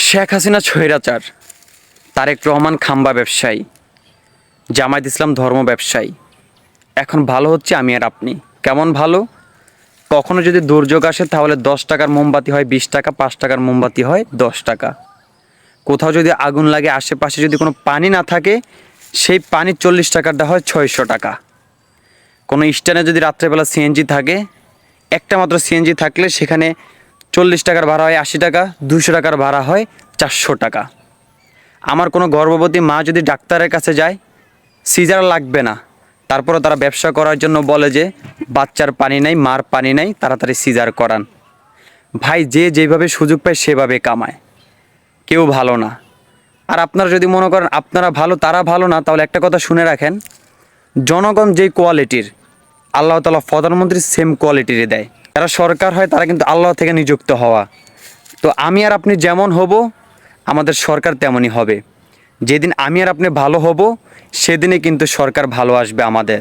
শেখ হাসিনা স্বৈরাচার, তারেক রহমান খাম্বা ব্যবসায়ী, জামায়াত ইসলাম ধর্ম ব্যবসায়ী। এখন ভালো হচ্ছে আমি আর আপনি। কেমন ভালো? কখনো যদি দুর্যোগ আসে তাহলে 10 টাকার মোমবাতি হয় 20 টাকা, 5 টাকার মোমবাতি হয় 10 টাকা। কোথাও যদি আগুন লাগে, আশেপাশে যদি কোনো পানি না থাকে, সেই পানি 40 টাকার দেওয়া হয় 600 টাকা। কোনো স্ট্যান্ডে যদি রাত্রেবেলা সিএনজি থাকে, একটা মাত্র সিএনজি থাকলে সেখানে 40 টাকার ভাড়া হয় 80 টাকা, 200 টাকার ভাড়া হয় 400 টাকা। আমার কোনো গর্ভবতী মা যদি ডাক্তারের কাছে যায়, সিজার লাগবে না, তারপরও তারা ব্যবসা করার জন্য বলে যে বাচ্চার পানি নাই, মার পানি নাই, তাড়াতাড়ি সিজার করান। ভাই, যে যেভাবে সুযোগ পায় সেভাবে কামায়, কেউ ভালো না। আর আপনারা যদি মনে করেন আপনারা ভালো, তারা ভালো না, তাহলে একটা কথা শুনে রাখেন, জনগণ যেই কোয়ালিটির, আল্লাহ তাআলা প্রধানমন্ত্রী সেম কোয়ালিটিরই দেয়। যারা সরকার হয় তারা কিন্তু আল্লাহ থেকে নিযুক্ত হওয়া। তো আমি আর আপনি যেমন হব, আমাদের সরকার তেমনই হবে। যেদিন আমি আর আপনি ভালো হব, সেদিনে কিন্তু সরকার ভালো আসবে আমাদের।